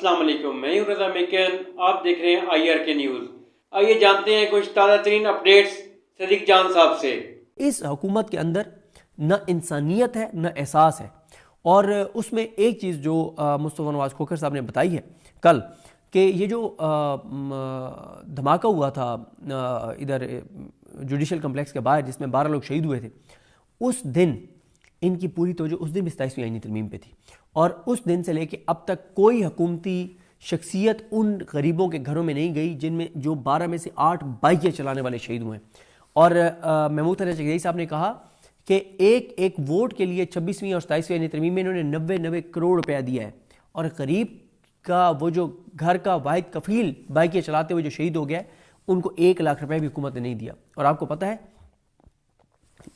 السلام علیکم، میں ہوں رضا میکن، آپ دیکھ رہے ہیں IRK نیوز۔ آئیے جانتے ہیں کچھ تازہ ترین اپڈیٹس صدیق جان صاحب سے۔ اس حکومت کے اندر نہ انسانیت ہے نہ احساس ہے، اور اس میں ایک چیز جو مصطفیٰ نواز کھوکھر صاحب نے بتائی ہے کل، کہ یہ جو دھماکہ ہوا تھا ادھر جوڈیشل کمپلیکس کے باہر جس میں 12 لوگ شہید ہوئے تھے، اس دن ان کی پوری توجہ اس دن بھی 27ویں آئینی ترمیم پہ تھی، اور اس دن سے لے کے اب تک کوئی حکومتی شخصیت ان غریبوں کے گھروں میں نہیں گئی جن میں جو 12 میں سے 8 بائکیں چلانے والے شہید ہوئے ہیں۔ اور محمود حسین چغیری صاحب نے کہا کہ ایک ایک ووٹ کے لیے 26ویں اور 27ویں آئینی ترمیم میں انہوں نے 90 کروڑ روپیہ دیا ہے، اور غریب کا وہ جو گھر کا واحد کفیل بائکیں چلاتے ہوئے جو شہید ہو گیا ہے ان کو 1 لاکھ روپے بھی حکومت نے نہیں دیا۔ اور آپ کو پتہ ہے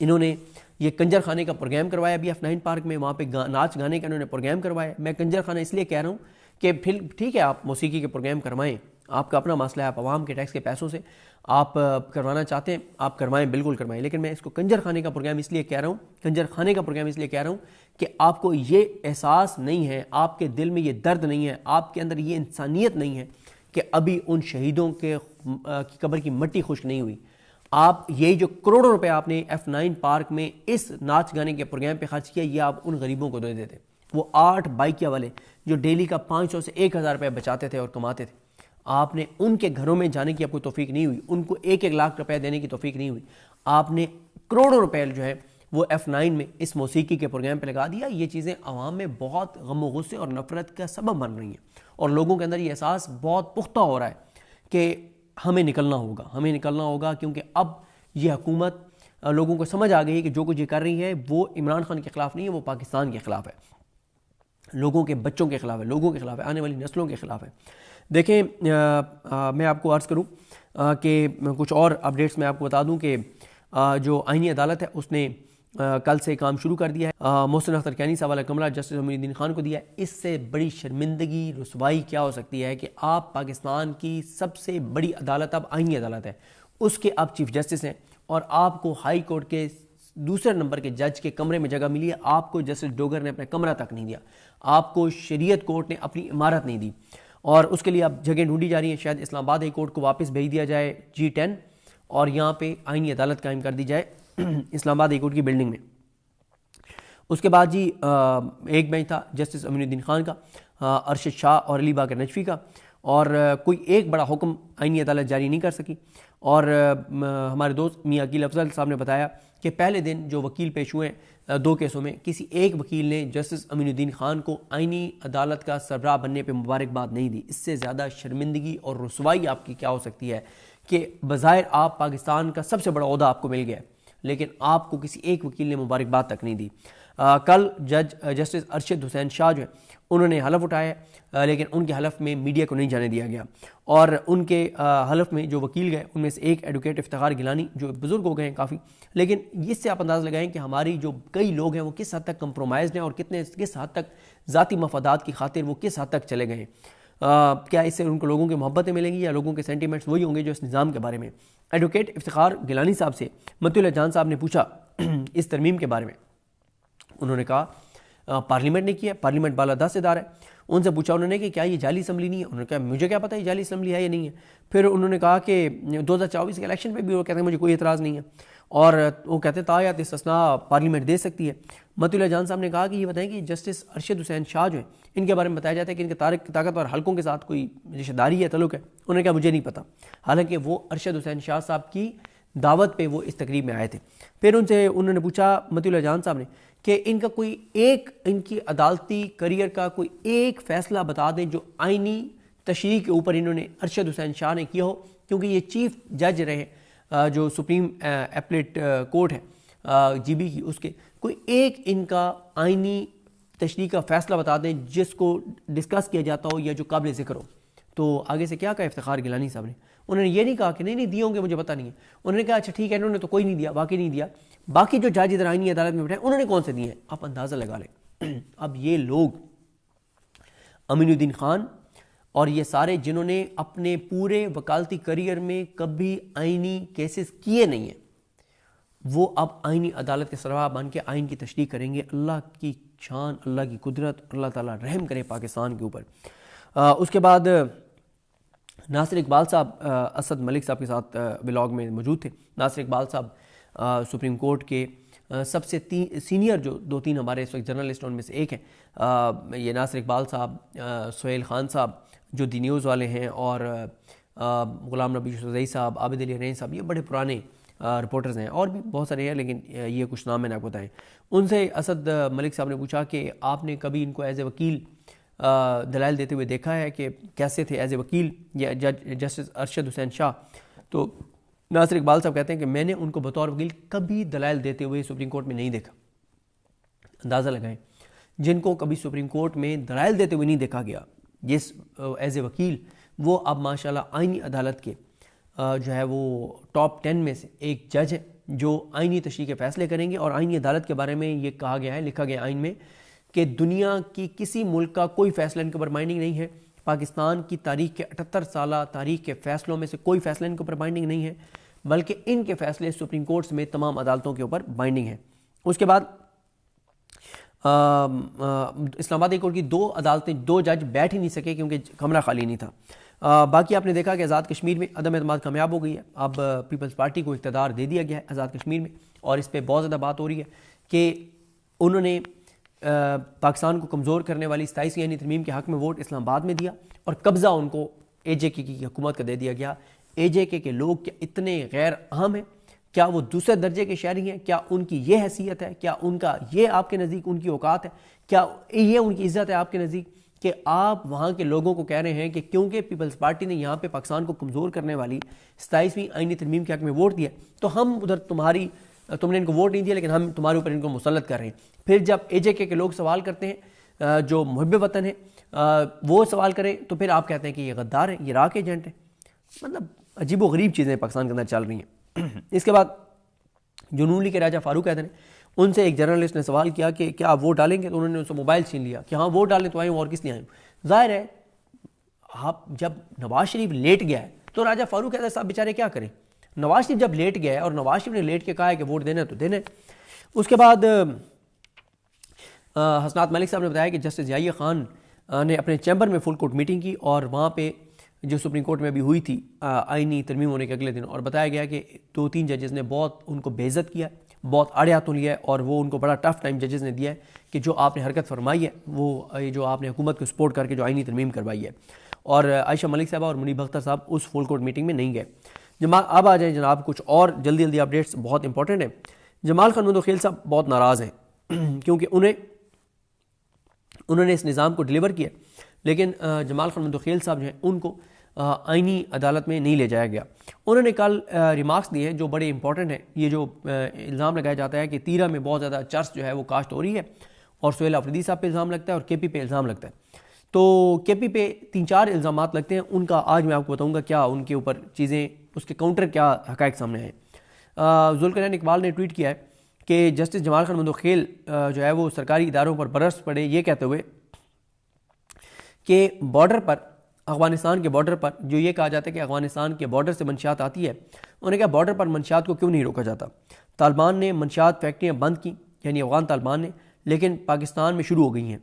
انہوں نے یہ کنجر خانے کا پروگرام کروایا بھی F9 پارک میں، وہاں پہ ناچ گانے کا انہوں نے پروگرام کروایا۔ میں کنجر خانہ اس لیے کہہ رہا ہوں کہ پھر ٹھیک ہے آپ موسیقی کے پروگرام کروائیں، آپ کا اپنا مسئلہ ہے، آپ عوام کے ٹیکس کے پیسوں سے آپ کروانا چاہتے ہیں آپ کروائیں، بالکل کروائیں، لیکن میں اس کو کنجر خانے کا پروگرام اس لیے کہہ رہا ہوں، کنجر خانے کا پروگرام اس لیے کہہ رہا ہوں کہ آپ کو یہ احساس نہیں ہے، آپ کے دل میں یہ درد نہیں ہے، آپ کے اندر یہ انسانیت نہیں ہے کہ ابھی ان شہیدوں کی قبر کی مٹی خشک نہیں ہوئی۔ آپ یہ جو کروڑوں روپے آپ نے F9 پارک میں اس ناچ گانے کے پروگرام پہ خرچ کیا، یہ آپ ان غریبوں کو دے دیتے، وہ 8 بائکیا والے جو ڈیلی کا 500 سے 1000 روپے بچاتے تھے اور کماتے تھے، آپ نے ان کے گھروں میں جانے کی آپ کو توفیق نہیں ہوئی، ان کو 1 لاکھ روپے دینے کی توفیق نہیں ہوئی، آپ نے کروڑوں روپے جو ہے وہ F9 میں اس موسیقی کے پروگرام پہ لگا دیا۔ یہ چیزیں عوام میں بہت غم و غصے اور نفرت کا سبب بن رہی ہیں، اور لوگوں کے اندر یہ احساس بہت پختہ ہو رہا ہے کہ ہمیں نکلنا ہوگا، کیونکہ اب یہ حکومت لوگوں کو سمجھ آ گئی ہے کہ جو کچھ یہ کر رہی ہے وہ عمران خان کے خلاف نہیں ہے، وہ پاکستان کے خلاف ہے، لوگوں کے بچوں کے خلاف ہے، لوگوں کے خلاف ہے، آنے والی نسلوں کے خلاف ہے۔ دیکھیں میں آپ کو عرض کروں کہ کچھ اور اپڈیٹس میں آپ کو بتا دوں کہ جو آئینی عدالت ہے اس نے کل سے کام شروع کر دیا ہے۔ محسن اختر کیانی صاحب والا کمرہ جسٹس امین الدین خان کو دیا ہے۔ اس سے بڑی شرمندگی رسوائی کیا ہو سکتی ہے کہ آپ پاکستان کی سب سے بڑی عدالت اب آئینی عدالت ہے، اس کے آپ چیف جسٹس ہیں، اور آپ کو ہائی کورٹ کے دوسرے نمبر کے جج کے کمرے میں جگہ ملی ہے، آپ کو جسٹس ڈوگر نے اپنا کمرہ تک نہیں دیا، آپ کو شریعت کورٹ نے اپنی عمارت نہیں دی، اور اس کے لیے اب جگہ ڈھونڈی جا رہی ہیں، شاید اسلام آباد ہائی کورٹ کو واپس بھیج دیا جائے G10 اور یہاں پہ آئینی عدالت قائم کر دی جائے اسلام آباد ہائی کورٹ کی بلڈنگ میں۔ اس کے بعد ایک بینچ تھا جسٹس امین الدین خان کا، ارشد شاہ اور علی باقر نجفی کا، اور کوئی ایک بڑا حکم آئینی عدالت جاری نہیں کر سکی، اور ہمارے دوست میاں عقیل افضل صاحب نے بتایا کہ پہلے دن جو وکیل پیش ہوئے 2 کیسوں میں، کسی ایک وکیل نے جسٹس امین الدین خان کو آئینی عدالت کا سربراہ بننے پہ مبارکباد نہیں دی۔ اس سے زیادہ شرمندگی اور رسوائی آپ کی کیا ہو سکتی ہے کہ بظاہر آپ پاکستان کا سب سے بڑا عہدہ آپ کو مل گیا ہے، لیکن آپ کو کسی ایک وکیل نے مبارکباد تک نہیں دی۔ کل جج جسٹس ارشد حسین شاہ جو ہے انہوں نے حلف اٹھایا، لیکن ان کے حلف میں میڈیا کو نہیں جانے دیا گیا، اور ان کے حلف میں جو وکیل گئے ان میں سے ایک ایڈوکیٹ افتخار گیلانی جو بزرگ ہو گئے ہیں کافی، لیکن اس سے آپ انداز لگائیں کہ ہماری جو کئی لوگ ہیں وہ کس حد تک کمپرومائزڈ ہیں، اور کس حد تک ذاتی مفادات کی خاطر وہ کس حد تک چلے گئے ہیں۔ کیا اس سے ان کو لوگوں کی محبتیں ملیں گی یا لوگوں کے سینٹیمنٹس وہی ہوں گے جو اس نظام کے بارے میں؟ ایڈوکیٹ افتخار گیلانی صاحب سے مطیع اللہ جان صاحب نے پوچھا اس ترمیم کے بارے میں، انہوں نے کہا پارلیمنٹ نے کیا، پارلیمنٹ بالادست ادارہ ہے۔ ان سے پوچھا انہوں نے کہ کیا یہ جعلی اسمبلی نہیں ہے؟ انہوں نے کہا مجھے کیا پتہ یہ جعلی اسمبلی ہے یا نہیں ہے۔ پھر انہوں نے کہا کہ 2024 کے الیکشن پہ بھی وہ کہتے ہیں مجھے کوئی اعتراض نہیں ہے، اور وہ کہتے ہیں تایات استثناء پارلیمنٹ دے سکتی ہے۔ مطیع اللہ جان صاحب نے کہا کہ یہ بتائیں کہ جسٹس ارشد حسین شاہ جو ہیں ان کے بارے میں بتایا جاتا ہے کہ ان کے طاقتور حلقوں کے ساتھ کوئی رشتہ داری ہے، تعلق ہے؟ انہوں نے کہا مجھے نہیں پتہ، حالانکہ وہ ارشد حسین شاہ صاحب کی دعوت پہ وہ اس تقریب میں آئے تھے۔ پھر ان سے انہوں نے پوچھا مطیع اللہ جان صاحب نے کہ ان کا کوئی ایک ان کی عدالتی کریئر کا کوئی ایک فیصلہ بتا دیں جو آئینی تشریح کے اوپر انہوں نے ارشد حسین شاہ نے کیا ہو، کیونکہ یہ چیف جج رہے جو سپریم ایپلیٹ کورٹ ہے GB کی، اس کے کوئی ایک ان کا آئینی تشریح کا فیصلہ بتا دیں جس کو ڈسکس کیا جاتا ہو یا جو قابل ذکر ہو۔ تو آگے سے کیا کہا افتخار گیلانی صاحب نے؟ انہوں نے یہ نہیں کہا کہ نہیں دیے ہوں گے مجھے پتہ نہیں ہے، انہوں نے کہا اچھا ٹھیک ہے انہوں نے تو کوئی نہیں دیا، باقی نہیں دیا، باقی جو جج ادھر آئینی عدالت میں بیٹھے انہوں نے کون سے دیے ہیں؟ آپ اندازہ لگا لیں۔ اب یہ لوگ امین الدین خان اور یہ سارے جنہوں نے اپنے پورے وکالتی کریئر میں کبھی آئینی کیسز کیے نہیں ہیں، وہ اب آئینی عدالت کے سربراہ بن کے آئین کی تشریح کریں گے۔ اللہ کی شان، اللہ کی قدرت، اللہ تعالیٰ رحم کرے پاکستان کے اوپر۔ اس کے بعد ناصر اقبال صاحب اسد ملک صاحب کے ساتھ ولاگ میں موجود تھے. ناصر اقبال صاحب سپریم کورٹ کے سب سے سینئر جو 2-3 ہمارے اس وقت جرنلسٹ ان میں سے ایک ہیں. یہ ناصر اقبال صاحب, سہیل خان صاحب جو دی نیوز والے ہیں, اور غلام نبی یوسفزئی صاحب, عابد علی حنین صاحب, یہ بڑے پرانے رپورٹرز ہیں, اور بھی بہت سارے ہیں لیکن یہ کچھ نام میں نے آپ کو بتائیں. ان سے اسد ملک صاحب نے پوچھا کہ آپ نے کبھی ان کو ایز اے وکیل دلائل دیتے ہوئے دیکھا ہے کہ کیسے تھے ایز اے وکیل یا جج جسٹس ارشد حسین شاہ؟ تو ناصر اقبال صاحب کہتے ہیں کہ میں نے ان کو بطور وکیل کبھی دلائل دیتے ہوئے سپریم کورٹ میں نہیں دیکھا. اندازہ لگائیں, جن کو کبھی سپریم کورٹ میں دلائل دیتے ہوئے نہیں دیکھا گیا جس ایز اے وکیل, وہ اب ماشاءاللہ آئینی عدالت کے جو ہے وہ ٹاپ 10 میں سے ایک جج ہے جو آئینی تشریح کے فیصلے کریں گے. اور آئینی عدالت کے بارے میں یہ کہا گیا ہے, لکھا گیا آئین میں, کہ دنیا کی کسی ملک کا کوئی فیصلہ ان کے اوپر بائنڈنگ نہیں ہے. پاکستان کی تاریخ کے 78 سالہ تاریخ کے فیصلوں میں سے کوئی فیصلہ ان کے اوپر بائنڈنگ نہیں ہے, بلکہ ان کے فیصلے سپریم کورٹس میں تمام عدالتوں کے اوپر بائنڈنگ ہیں. اس کے بعد اسلام آباد کورٹ کی 2 عدالتیں 2 جج بیٹھ ہی نہیں سکے کیونکہ کمرہ خالی نہیں تھا. باقی آپ نے دیکھا کہ آزاد کشمیر میں عدم اعتماد کامیاب ہو گئی ہے. اب پیپلز پارٹی کو اقتدار دے دیا گیا ہے آزاد کشمیر میں, اور اس پہ بہت زیادہ بات ہو رہی ہے کہ انہوں نے پاکستان کو کمزور کرنے والی 27ویں آئینی ترمیم کے حق میں ووٹ اسلام آباد میں دیا, اور قبضہ ان کو اے جے کے کی حکومت کا دے دیا گیا. اے جے کے لوگ کیا اتنے غیر اہم ہیں؟ کیا وہ دوسرے درجے کے شہری ہیں؟ کیا ان کی یہ حیثیت ہے؟ کیا ان کا یہ آپ کے نزدیک ان کی اوقات ہے؟ کیا یہ ان کی عزت ہے آپ کے نزدیک کہ آپ وہاں کے لوگوں کو کہہ رہے ہیں کہ کیونکہ پیپلز پارٹی نے یہاں پہ پاکستان کو کمزور کرنے والی 27ویں آئینی ترمیم کے حق میں ووٹ دیا, تو ہم ادھر تم نے ان کو ووٹ نہیں دیا لیکن ہم تمہارے اوپر ان کو مسلط کر رہے ہیں. پھر جب اے جے کے لوگ سوال کرتے ہیں, جو محب وطن ہیں وہ سوال کریں, تو پھر آپ کہتے ہیں کہ یہ غدار ہیں, یہ راک ایجنٹ ہیں. مطلب عجیب و غریب چیزیں پاکستان کے اندر چل رہی ہیں. اس کے بعد جو نون لیگ کے راجہ فاروق کہتے ہیں, ان سے ایک جرنلسٹ نے سوال کیا کہ کیا آپ ووٹ ڈالیں گے, تو انہوں نے ان سے موبائل چھین لیا کہ ہاں ووٹ ڈالیں تو آئے ہوں, اور کس لیے آئے ہوں. ظاہر ہے آپ جب نواز شریف لیٹ گیا ہے تو راجہ فاروق کہتے ہیں صاحب بیچارے کیا کریں. نواز شریف جب لیٹ گیا ہے اور نواز شریف نے لیٹ کے کہا ہے کہ ووٹ دینا ہے تو دینا ہے. اس کے بعد حسنات ملک صاحب نے بتایا کہ جسٹس ضیاء خان نے اپنے چیمبر میں فل کورٹ میٹنگ کی, اور وہاں پہ جو سپریم کورٹ میں ابھی ہوئی تھی آئینی ترمیم ہونے کے اگلے دن, اور بتایا گیا کہ 2-3 ججز نے بہت ان کو بے عزت کیا, بہت آڑے ہاتھوں لیا ہے, اور وہ ان کو بڑا ٹف ٹائم ججز نے دیا ہے کہ جو آپ نے حرکت فرمائی ہے وہ جو آپ نے حکومت کو سپورٹ کر کے جو آئینی ترمیم کروائی ہے. اور عائشہ ملک صاحبہ اور منیب اختر صاحب اس فل کورٹ میٹنگ میں نہیں گئے. اب آ جائیں جناب کچھ اور جلدی اپڈیٹس بہت امپورٹنٹ ہیں. جمال خان مندوخیل صاحب بہت ناراض ہیں کیونکہ انہوں نے اس نظام کو ڈیلیور کیا, لیکن جمال خان مندوخیل صاحب جو ہیں ان کو آئینی عدالت میں نہیں لے جایا گیا. انہوں نے کل ریمارکس دیے ہیں جو بڑے امپورٹنٹ ہیں. یہ جو الزام لگایا جاتا ہے کہ تیرہ میں بہت زیادہ چرس جو ہے وہ کاشت ہو رہی ہے, اور سہیل آفریدی صاحب پہ الزام لگتا ہے اور کے پی پہ الزام لگتا ہے. تو کے پی پہ 3-4 الزامات لگتے ہیں, ان کا آج میں آپ کو بتاؤں گا کیا ان کے اوپر چیزیں, اس کے کاؤنٹر کیا حقائق سامنے آئے. ذوالقرنین اقبال نے ٹویٹ کیا ہے کہ جسٹس جمال خان مندوخیل جو ہے وہ سرکاری اداروں پر برس پڑے, یہ کہتے ہوئے کہ بارڈر پر, افغانستان کے بارڈر پر جو یہ کہا جاتا ہے کہ افغانستان کے بارڈر سے منشیات آتی ہے, انہوں نے کہا بارڈر پر منشیات کو کیوں نہیں روکا جاتا. طالبان نے منشیات فیکٹریاں بند کی, یعنی افغان طالبان نے, لیکن پاکستان میں شروع ہو گئی ہیں.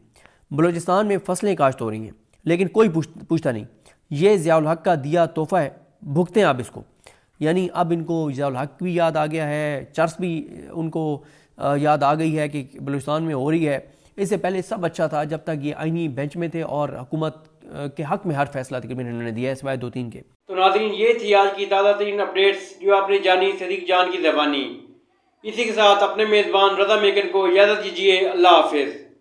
بلوچستان میں فصلیں کاشت ہو رہی ہیں لیکن کوئی پوچھتا نہیں. یہ ضیاء الحق کا دیا تحفہ ہے, بھگتے ہیں آپ اس کو. یعنی اب ان کو ضیاء الحق بھی یاد آ گیا ہے, چرس بھی ان کو یاد آ گئی ہے کہ بلوچستان میں ہو رہی ہے. اس سے پہلے سب اچھا تھا جب تک یہ آئینی بینچ میں تھے اور حکومت کے حق میں ہر فیصلہ تقریباً انہوں نے دیا ہے سوائے 2-3 کے. تو ناظرین یہ تھی آج کی تازہ ترین اپڈیٹس جو آپ نے جانی صدیق جان کی زبانی. اسی کے ساتھ اپنے میزبان رضا میکن کو اجازت دیجیے. اللہ حافظ.